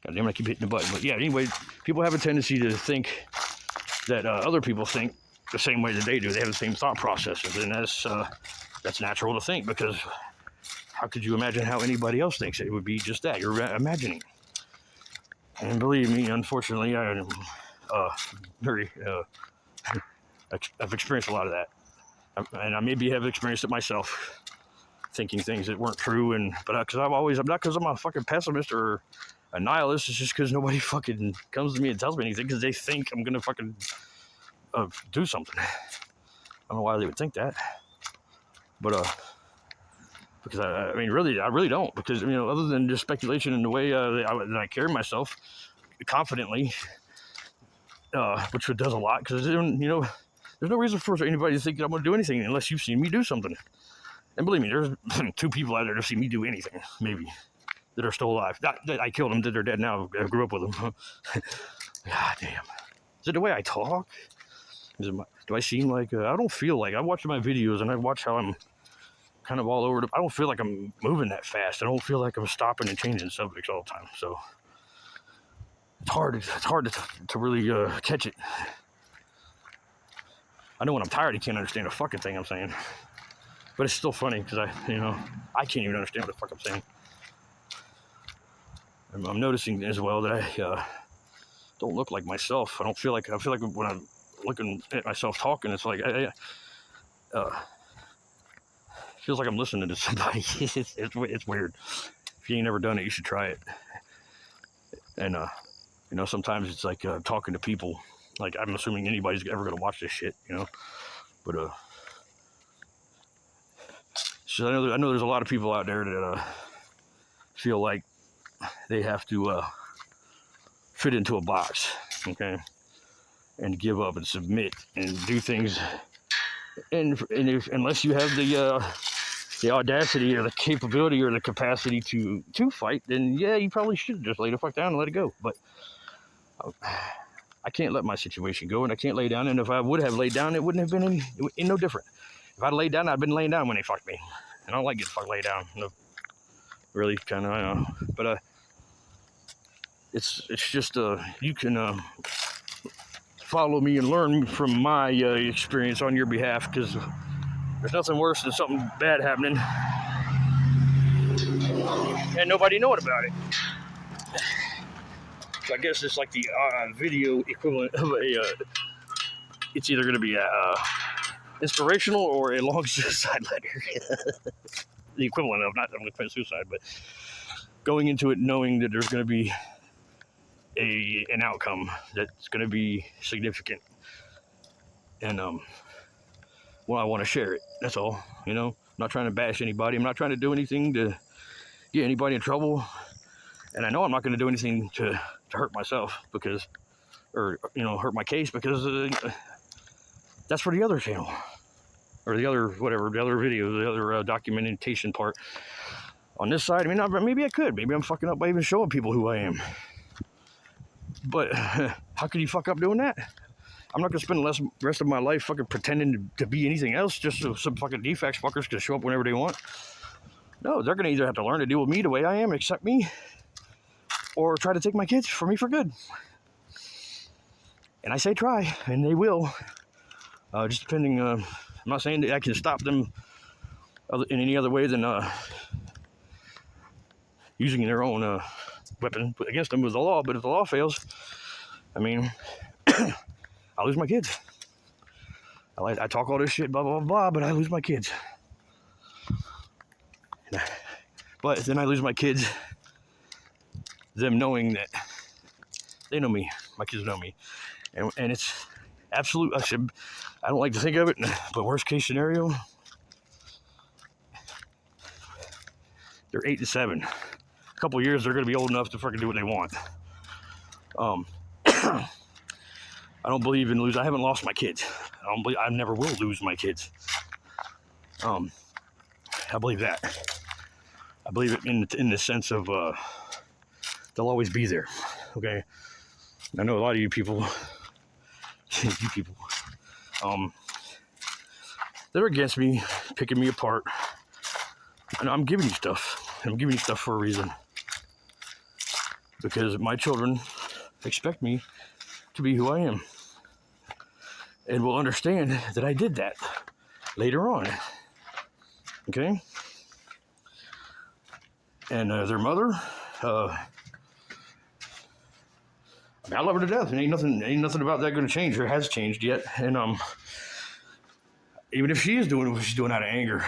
God damn it, I keep hitting the button. But yeah, anyway, people have a tendency to think that other people think the same way that they do. They have the same thought processes, and that's natural to think, because how could you imagine how anybody else thinks? It would be just that. You're imagining. And believe me, unfortunately, I am very... I've experienced a lot of that. And I maybe have experienced it myself, thinking things that weren't true. But because I'm not because I'm a fucking pessimist or a nihilist. It's just because nobody fucking comes to me and tells me anything, because they think I'm gonna fucking do something. I don't know why they would think that, but because I mean, really, I really don't. Because, you know, other than just speculation and the way that I carry myself confidently, which does a lot. Because, you know, there's no reason for anybody to think that I'm going to do anything unless you've seen me do something. And believe me, there's 2 people out there that have seen me do anything, maybe, that are still alive. Not that I killed them, that they're dead now. I grew up with them. God damn. Is it the way I talk? Do I seem like... I don't feel like... I watch my videos and I watch how I'm kind of all over. I don't feel like I'm moving that fast. I don't feel like I'm stopping and changing subjects all the time. So it's hard to really catch it. I know when I'm tired, you can't understand a fucking thing I'm saying. But it's still funny because I can't even understand what the fuck I'm saying. I'm noticing as well that I don't look like myself. I feel like when I'm looking at myself talking, it's like feels like I'm listening to somebody. It's weird. If you ain't never done it, you should try it. And you know, sometimes it's like talking to people. Like, I'm assuming anybody's ever gonna watch this shit, you know. But so I know there's a lot of people out there that feel like they have to fit into a box, okay, and give up and submit and do things. And unless you have the audacity or the capability or the capacity to fight, then yeah, you probably should just lay the fuck down and let it go. But I can't let my situation go, and I can't lay down. And if I would have laid down, it wouldn't have been no different. If I'd laid down, I'd been laying down when they fucked me. And I don't like getting fucked laid down. No, really, kind of, I know. But it's just you can follow me and learn from my experience on your behalf, because there's nothing worse than something bad happening and nobody knowing about it. So I guess it's like the video equivalent of it's either going to be inspirational or a long suicide letter. The equivalent of, not I'm going to commit suicide, but going into it knowing that there's going to be an outcome that's going to be significant. And well, I want to share it. That's all. You know, I'm not trying to bash anybody. I'm not trying to do anything to get anybody in trouble. And I know I'm not going to do anything to hurt myself, because, or, you know, hurt my case, because that's for the other channel, or the other, whatever, the other video, the other documentation part. On this side, I mean, maybe I could. Maybe I'm fucking up by even showing people who I am. But how can you fuck up doing that? I'm not going to spend the rest of my life fucking pretending to be anything else just so some fucking defects fuckers can show up whenever they want. No, they're going to either have to learn to deal with me the way I am, accept me, or try to take my kids from me for good. And I say try, and they will. Just depending, I'm not saying that I can stop them in any other way than using their own weapon against them with the law. But if the law fails, I mean, I lose my kids. I talk all this shit, blah, blah, blah, but I lose my kids. But then I lose my kids, them knowing that they know me, my kids know me. And it's absolute, I don't like to think of it, but worst case scenario, they're 8 and 7. A couple of years, they're going to be old enough to fucking do what they want. I don't believe in losing. I haven't lost my kids. I never will lose my kids. I believe that. I believe it in the sense of they'll always be there. Okay. I know a lot of you people, they're against me, picking me apart. And I'm giving you stuff. I'm giving you stuff for a reason. because my children expect me to be who I am and will understand that I did that later on. Okay? And their mother, I love her to death, and ain't nothing about that going to change or has changed yet. And even if she is doing what she's doing out of anger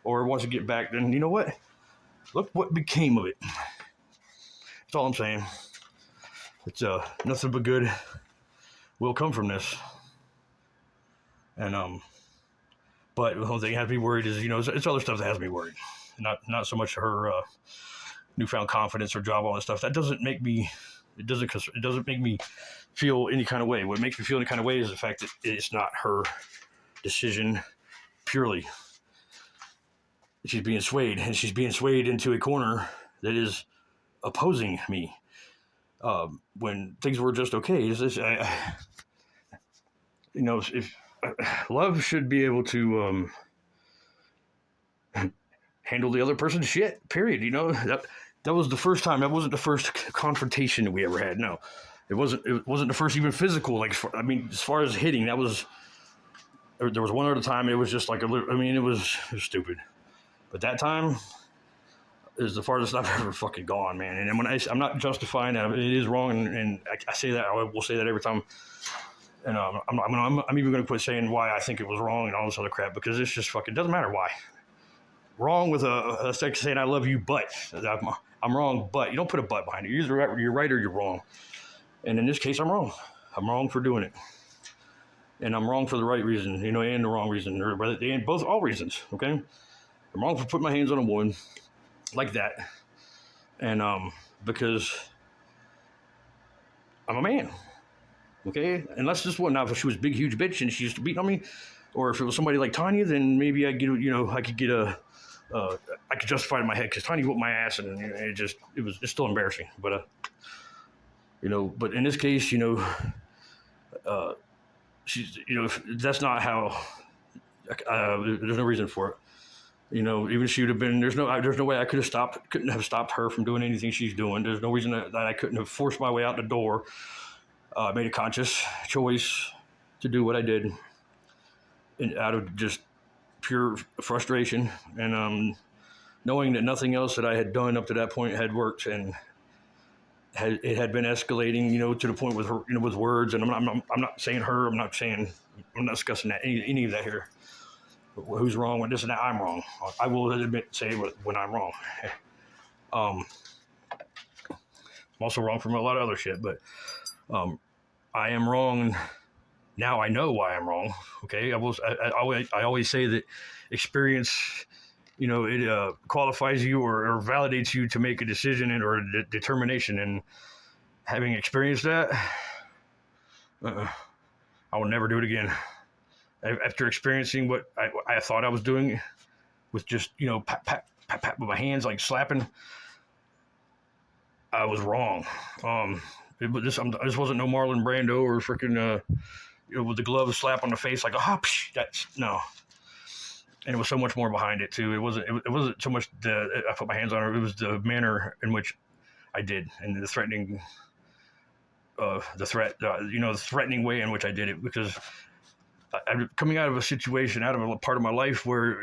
or wants to get back, then you know what? Look what became of it. That's all I'm saying. It's nothing but good will come from this. And but the whole thing has me worried is, it's other stuff that has me worried. Not so much her newfound confidence or job, all that stuff. That doesn't make me. It doesn't make me feel any kind of way. What makes me feel any kind of way is the fact that it's not her decision purely. She's being swayed, and she's being swayed into a corner that is opposing me. When things were just okay, if love should be able to handle the other person's shit. Period. That was the first time. That wasn't the first confrontation that we ever had. No, it wasn't. It wasn't the first even physical. As far as hitting, that was. There was one other time. It was just like it was stupid. But that time is the farthest I've ever fucking gone, man. And when I'm not justifying that, it is wrong, and I say that. I will say that every time. And I'm even going to quit saying why I think it was wrong and all this other crap, because it's just fucking doesn't matter why. Wrong with a section saying I love you, but I'm wrong, but you don't put a but behind it. You're right or you're wrong. And in this case, I'm wrong. I'm wrong for doing it. And I'm wrong for the right reason, and the wrong reason, or all reasons, okay? I'm wrong for putting my hands on a woman like that. And because I'm a man, okay? Unless this one, now if she was a big, huge bitch and she used to beat on me, or if it was somebody like Tanya, then maybe I could justify it in my head, because Tanya whooped my ass, and it's still embarrassing. But but in this case, she's that's not how. There's no reason for it. Even if she would have been, there's no way I couldn't have stopped her from doing anything she's doing. There's no reason that I couldn't have forced my way out the door. Made a conscious choice to do what I did, out of just pure frustration, and knowing that nothing else that I had done up to that point had worked, and it had been escalating, to the point with her, with words. And I'm not saying her. I'm not discussing that any of that here. Who's wrong with this and that? I'm wrong. I will say when I'm wrong. I'm also wrong from a lot of other shit, but I am wrong. Now I know why I'm wrong. Okay, I always say that experience, it qualifies you or validates you to make a decision or a determination. And having experienced that, I will never do it again. After experiencing what I thought I was doing with just, pat with my hands, like slapping, I was wrong. This wasn't no Marlon Brando or freaking, with the glove slap on the face, like, that's no. And it was so much more behind it too. It wasn't so much I put my hands on her. It was the manner in which I did, and the threatening, the threatening way in which I did it, because I'm coming out of a situation, out of a part of my life where,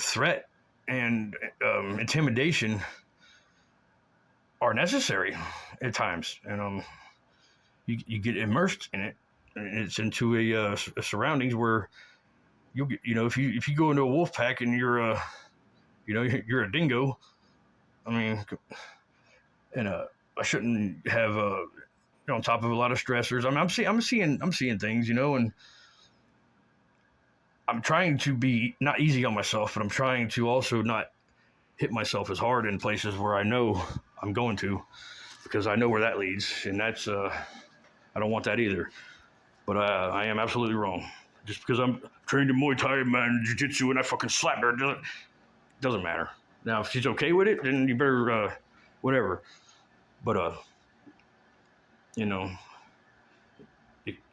threat and intimidation are necessary at times. And you get immersed in it, and it's into a surroundings where if you go into a wolf pack and you're a dingo. I mean, and I shouldn't have on top of a lot of stressors. I mean, I'm seeing things, and I'm trying to be not easy on myself, but I'm trying to also not hit myself as hard in places where I know I'm going to, because I know where that leads, and that's I don't want that either. But I am absolutely wrong. Just because I'm trained in Muay Thai and Jiu-Jitsu and I fucking slap her, doesn't matter. Now, if she's okay with it, then you better whatever. But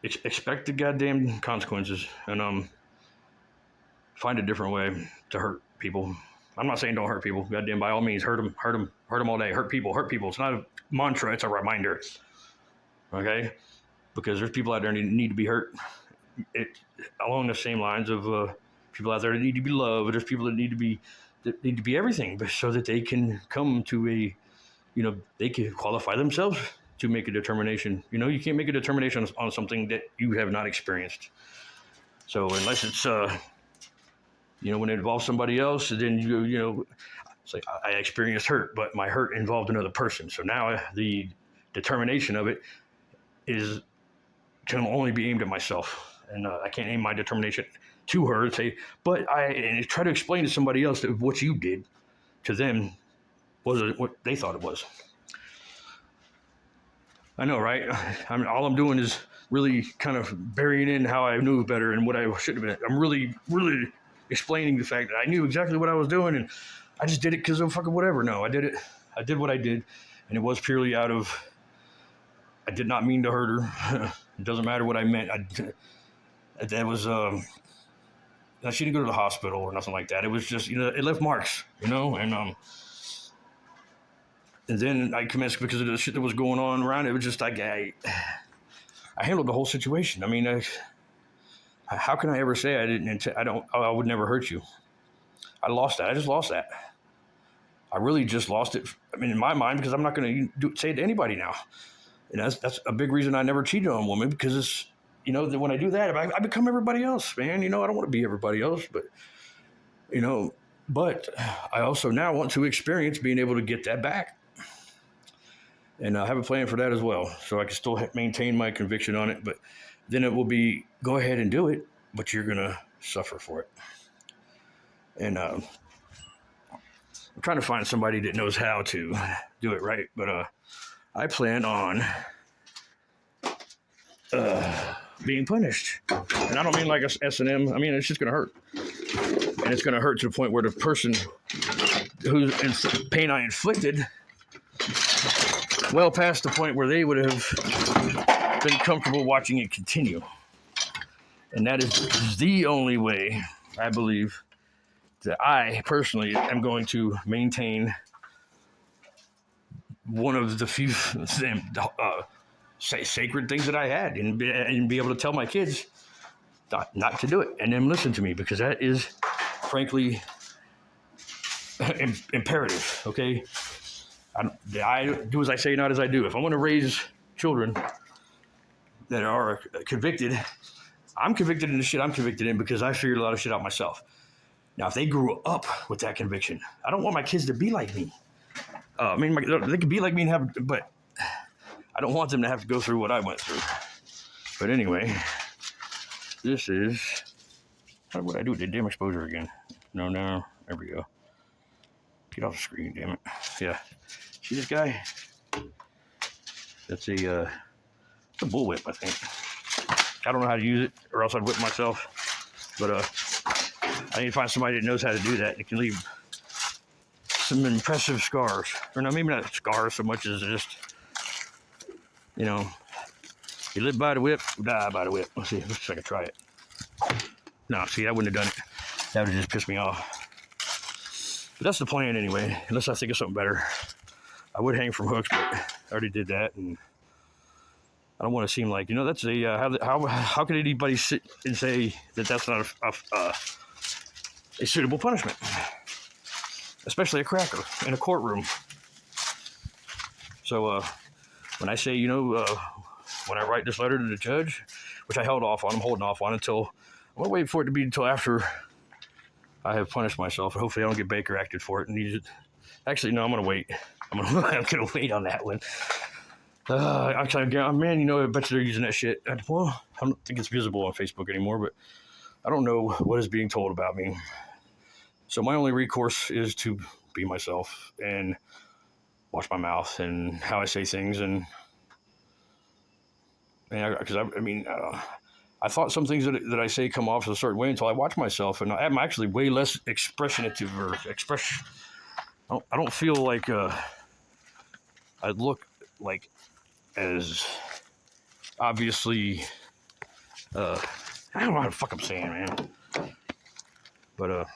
expect the goddamn consequences, and find a different way to hurt people. I'm not saying don't hurt people. Goddamn, by all means, hurt them. Hurt them all day. Hurt people. Hurt people. It's not a mantra. It's a reminder. Okay, because there's people out there that need to be hurt. It along the same lines of people out there that need to be loved. There's people that need to be everything, but so that they can come to a, they can qualify themselves to make a determination. You can't make a determination on something that you have not experienced. So unless it's when it involves somebody else, then it's like I experienced hurt, but my hurt involved another person. So now the determination of it can only be aimed at myself, and I can't aim my determination to her and say, but I try to explain to somebody else that what you did to them wasn't what they thought it was. I know, right? I mean, all I'm doing is really kind of burying in how I knew better and what I should have been. I'm really, really explaining the fact that I knew exactly what I was doing, and I just did it because of fucking whatever. No, I did it. I did what I did, and it was purely out of, I did not mean to hurt her. It doesn't matter what I meant. That was, she didn't go to the hospital or nothing like that. It was just, it left marks, and then I commenced because of the shit that was going on around. It was just like, I handled the whole situation. I mean, how can I ever say I would never hurt you? I lost that. I just lost that. I really just lost it. I mean, in my mind, because I'm not going to say it to anybody now. And that's a big reason I never cheated on a woman, because it's, that when I do that, I become everybody else, man. I don't want to be everybody else, but, but I also now want to experience being able to get that back. And I have a plan for that as well. So I can still maintain my conviction on it, but then it will be, go ahead and do it, but you're going to suffer for it. And I'm trying to find somebody that knows how to do it right, but I plan on being punished. And I don't mean like a S&M. I mean, it's just going to hurt. And it's going to hurt to the point where the person whose pain I inflicted, well past the point where they would have been comfortable watching it continue. And that is the only way, I believe, that I personally am going to maintain one of the few sacred things that I had, and be able to tell my kids not to do it, and then listen to me, because that is, frankly, imperative. Okay, I do as I say, not as I do. If I want to raise children that are convicted, I'm convicted in the shit I'm convicted in because I figured a lot of shit out myself. Now, if they grew up with that conviction, I don't want my kids to be like me. They could be like me but I don't want them to have to go through what I went through. But anyway, this is, how would I do it? The damn exposure again. No, there we go. Get off the screen, damn it. Yeah. See this guy? That's a bullwhip, I think. I don't know how to use it, or else I'd whip myself. But I need to find somebody that knows how to do that. It can leave some impressive scars. Or no, maybe not scars so much as just, you live by the whip, die by the whip. Let's see if I can try it. No, see, I wouldn't have done it. That would have just pissed me off. But that's the plan anyway, unless I think of something better. I would hang from hooks, but I already did that, and I don't want to seem like, that's how can anybody sit and say that that's not a suitable punishment, especially a cracker in a courtroom. So when I say, when I write this letter to the judge, which I'm holding off on until, I'm going to wait for it to be until after I have punished myself. Hopefully I don't get Baker acted for it and use it. Actually, no, I'm going to wait. I'm going to wait on that one. I'm trying to, man, I bet you they're using that shit. Well, I don't think it's visible on Facebook anymore, but I don't know what is being told about me. So my only recourse is to be myself and watch my mouth and how I say things. Because I thought some things that I say come off a certain way until I watch myself, and I'm actually way less expressionative or express. I don't feel like I look like as obviously. I don't know how the fuck I'm saying, man. But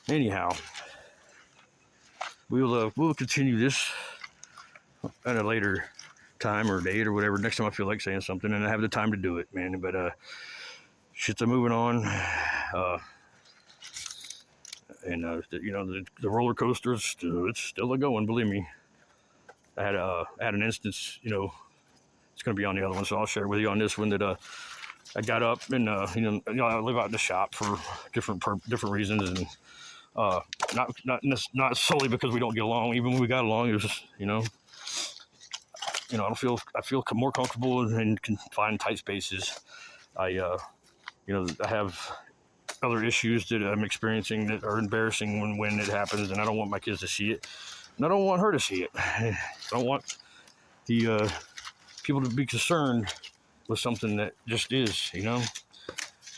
anyhow, we'll continue this at a later time or date or whatever. Next time I feel like saying something and I have the time to do it, man. But shit's moving on. And the roller coaster is it's still a going. Believe me. I had an instance. It's going to be on the other one, so I'll share with you on this one that I got up and I live out in the shop for different reasons, and not solely because we don't get along. Even when we got along, it was just, I feel more comfortable in confined tight spaces. I have other issues that I'm experiencing that are embarrassing when it happens, and I don't want my kids to see it, and I don't want her to see it. I don't want the people to be concerned with something that just is,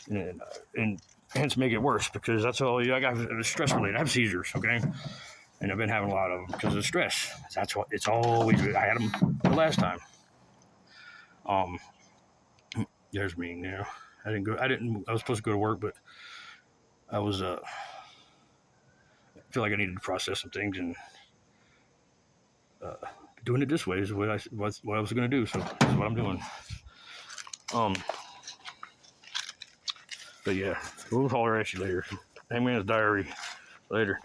and hence make it worse, because that's all. I got stress related. I have seizures, okay, and I've been having a lot of them because of stress. That's what it's always. I had them the last time. There's me now. I was supposed to go to work, but I was I feel like I needed to process some things, and doing it this way is what I was going to do. So that's what I'm doing. But yeah, we'll holler at you later. Hangman's Diary. Later.